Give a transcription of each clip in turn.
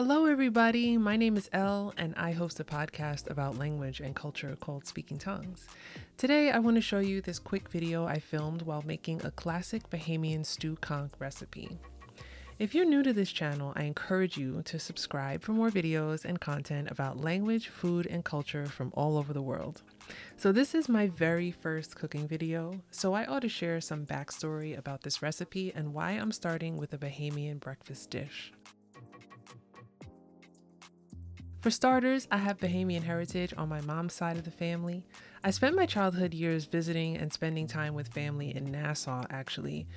Hello, everybody. My name is Elle, and I host a podcast about language and culture called Speaking Tongues. Today, I want to show you this quick video I filmed while making a classic Bahamian stew conch recipe. If you're new to this channel, I encourage you to subscribe for more videos and content about language, food, and culture from all over the world. So this is my very first cooking video, so I ought to share some backstory about this recipe and why I'm starting with a Bahamian breakfast dish. For starters, I have Bahamian heritage on my mom's side of the family. I spent my childhood years visiting and spending time with family in Nassau, actually.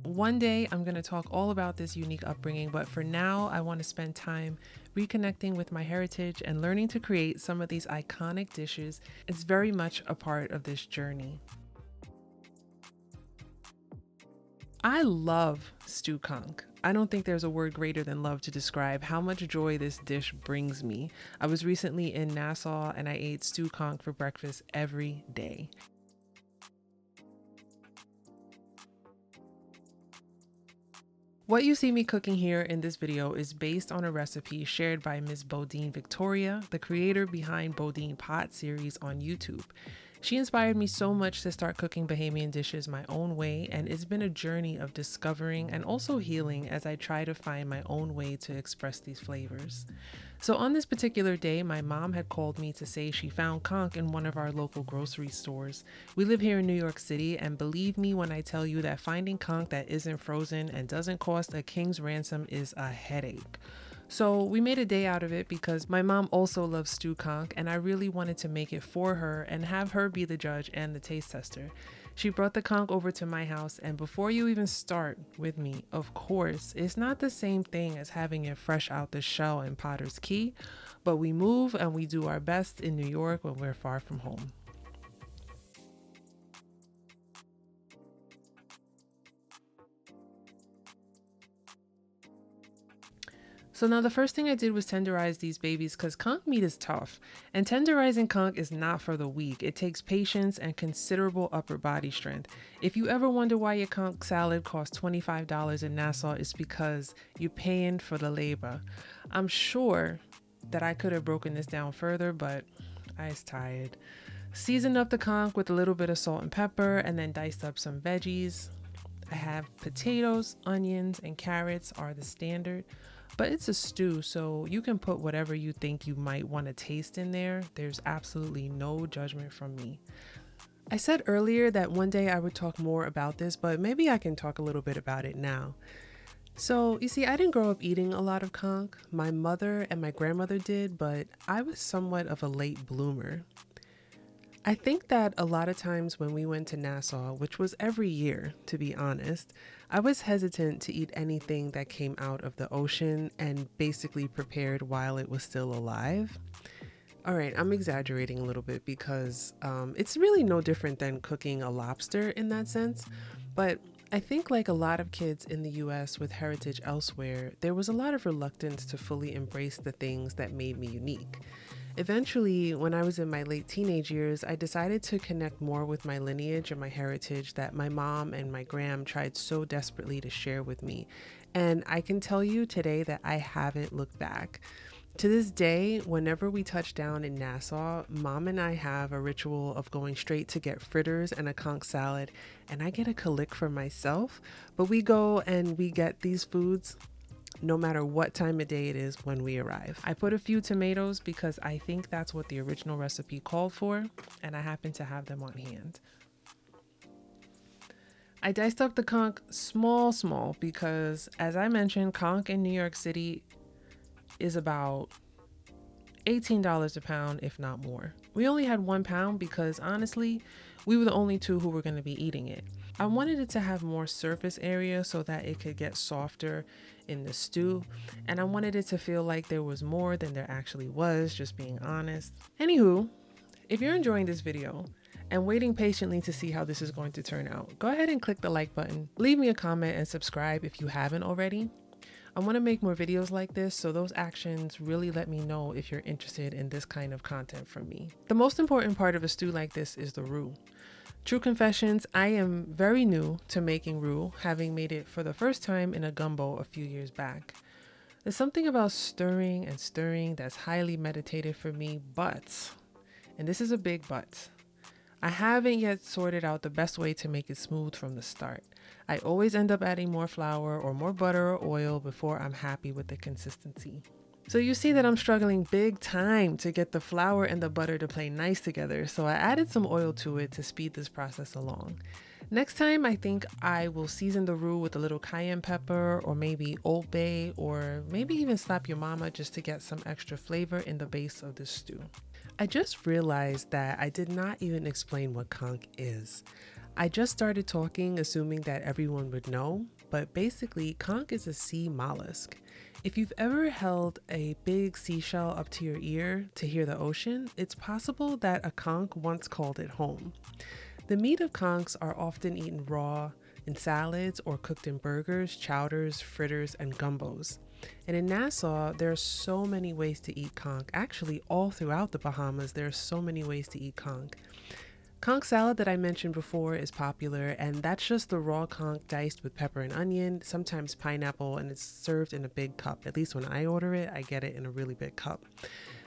One day, I'm going to talk all about this unique upbringing, but for now, I want to spend time reconnecting with my heritage and learning to create some of these iconic dishes. It's very much a part of this journey. I love stew conch. I don't think there's a word greater than love to describe how much joy this dish brings me. I was recently in Nassau and I ate stew conch for breakfast every day. What you see me cooking here in this video is based on a recipe shared by Ms. Bodine Victoria, the creator behind Bodine Pot series on YouTube. She inspired me so much to start cooking Bahamian dishes my own way, and it's been a journey of discovering and also healing as I try to find my own way to express these flavors. So on this particular day, my mom had called me to say she found conch in one of our local grocery stores. We live here in New York City, and believe me when I tell you that finding conch that isn't frozen and doesn't cost a king's ransom is a headache. So we made a day out of it because my mom also loves stew conch and I really wanted to make it for her and have her be the judge and the taste tester. She brought the conch over to my house, and before you even start with me, of course, it's not the same thing as having it fresh out the shell in Potter's Key, but we move and we do our best in New York when we're far from home. So now the first thing I did was tenderize these babies because conch meat is tough, and tenderizing conch is not for the weak. It takes patience and considerable upper body strength. If you ever wonder why your conch salad costs $25 in Nassau, it's because you're paying for the labor. I'm sure that I could have broken this down further, but I was tired. Seasoned up the conch with a little bit of salt and pepper and then diced up some veggies. I have potatoes, onions, and carrots are the standard. But it's a stew, so you can put whatever you think you might want to taste in there. There's absolutely no judgment from me. I said earlier that one day I would talk more about this, but maybe I can talk a little bit about it now. So, you see, I didn't grow up eating a lot of conch. My mother and my grandmother did, but I was somewhat of a late bloomer. I think that a lot of times when we went to Nassau, which was every year, to be honest, I was hesitant to eat anything that came out of the ocean and basically prepared while it was still alive. All right, I'm exaggerating a little bit because it's really no different than cooking a lobster in that sense. But I think like a lot of kids in the US with heritage elsewhere, there was a lot of reluctance to fully embrace the things that made me unique. Eventually, when I was in my late teenage years, I decided to connect more with my lineage and my heritage that my mom and my gram tried so desperately to share with me. And I can tell you today that I haven't looked back. To this day, whenever we touch down in Nassau, Mom and I have a ritual of going straight to get fritters and a conch salad, and I get a calick for myself, but we go and we get these foods no matter what time of day it is when we arrive. I put a few tomatoes because I think that's what the original recipe called for, and I happen to have them on hand. I diced up the conch small because, as I mentioned, conch in New York City is about $18 a pound, if not more. We only had 1 pound because honestly, we were the only two who were going to be eating it. I wanted it to have more surface area so that it could get softer in the stew, and I wanted it to feel like there was more than there actually was, just being honest. Anywho, if you're enjoying this video and waiting patiently to see how this is going to turn out, go ahead and click the like button, leave me a comment, and subscribe if you haven't already. I want to make more videos like this, so those actions really let me know if you're interested in this kind of content from me. The most important part of a stew like this is the roux. True confessions, I am very new to making roux, having made it for the first time in a gumbo a few years back. There's something about stirring and stirring that's highly meditative for me, but, and this is a big but, I haven't yet sorted out the best way to make it smooth from the start. I always end up adding more flour or more butter or oil before I'm happy with the consistency. So you see that I'm struggling big time to get the flour and the butter to play nice together, so I added some oil to it to speed this process along. Next time, I think I will season the roux with a little cayenne pepper or maybe Old Bay or maybe even slap your mama just to get some extra flavor in the base of this stew. I just realized that I did not even explain what conch is. I just started talking assuming that everyone would know, but basically conch is a sea mollusk. If you've ever held a big seashell up to your ear to hear the ocean, it's possible that a conch once called it home. The meat of conchs are often eaten raw in salads or cooked in burgers, chowders, fritters, and gumbos. And in Nassau, there are so many ways to eat conch. Actually, all throughout the Bahamas, there are so many ways to eat conch. Conch salad that I mentioned before is popular, and that's just the raw conch diced with pepper and onion, sometimes pineapple, and it's served in a big cup. At least when I order it, I get it in a really big cup.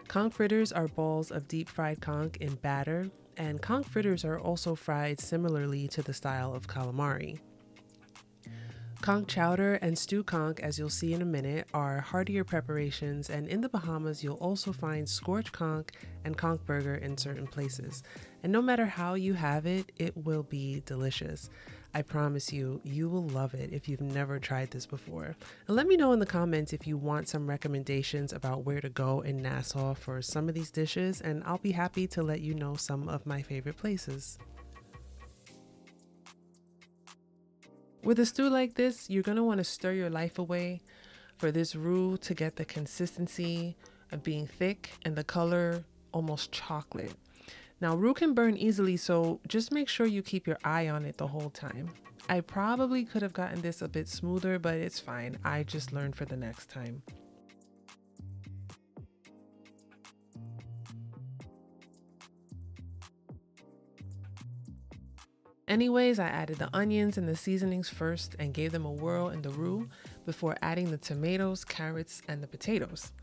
Conch fritters are balls of deep fried conch in batter, and conch fritters are also fried similarly to the style of calamari. Conch chowder and stew conch, as you'll see in a minute, are heartier preparations, and in the Bahamas you'll also find scorched conch and conch burger in certain places. And no matter how you have it, it will be delicious. I promise you, you will love it if you've never tried this before. And let me know in the comments if you want some recommendations about where to go in Nassau for some of these dishes, and I'll be happy to let you know some of my favorite places. With a stew like this, you're going to want to stir your life away for this roux to get the consistency of being thick and the color almost chocolate. Now, roux can burn easily, so just make sure you keep your eye on it the whole time. I probably could have gotten this a bit smoother, but it's fine. I just learned for the next time. Anyways, I added the onions and the seasonings first and gave them a whirl in the roux before adding the tomatoes, carrots, and the potatoes.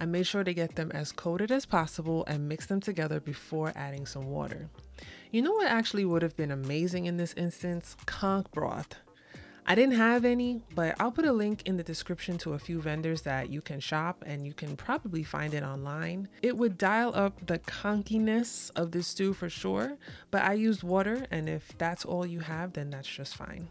I made sure to get them as coated as possible and mix them together before adding some water. You know what actually would have been amazing in this instance? Conch broth. I didn't have any, but I'll put a link in the description to a few vendors that you can shop, and you can probably find it online. It would dial up the conchiness of this stew for sure, but I used water, and if that's all you have, then that's just fine.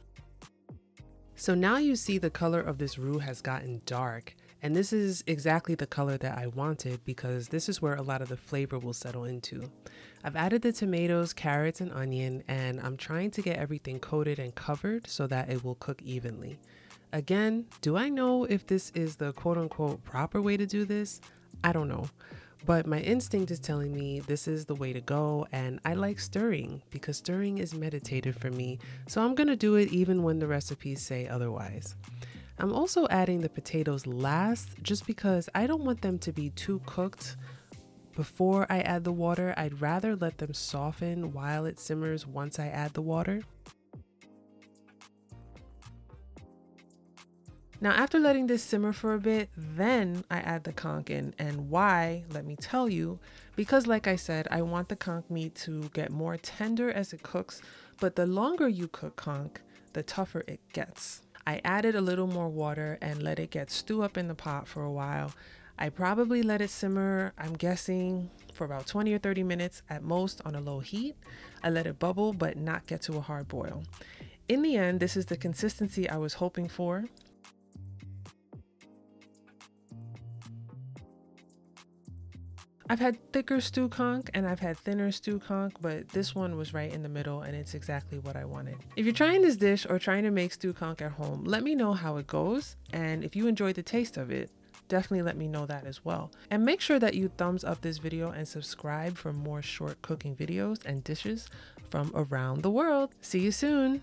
So now you see the color of this roux has gotten dark, and this is exactly the color that I wanted because this is where a lot of the flavor will settle into. I've added the tomatoes, carrots, and onion, and I'm trying to get everything coated and covered so that it will cook evenly. Again, do I know if this is the quote-unquote proper way to do this? I don't know. But my instinct is telling me this is the way to go, and I like stirring because stirring is meditative for me, so I'm gonna do it even when the recipes say otherwise. I'm also adding the potatoes last just because I don't want them to be too cooked before I add the water. I'd rather let them soften while it simmers once I add the water. Now, after letting this simmer for a bit, then I add the conch in. And why, let me tell you, because like I said, I want the conch meat to get more tender as it cooks, but the longer you cook conch, the tougher it gets. I added a little more water and let it get stew up in the pot for a while. I probably let it simmer, I'm guessing, for about 20 or 30 minutes at most on a low heat. I let it bubble but not get to a hard boil. In the end, this is the consistency I was hoping for. I've had thicker stew conch and I've had thinner stew conch, but this one was right in the middle and it's exactly what I wanted. If you're trying this dish or trying to make stew conch at home, let me know how it goes, and if you enjoyed the taste of it, definitely let me know that as well. And make sure that you thumbs up this video and subscribe for more short cooking videos and dishes from around the world. See you soon.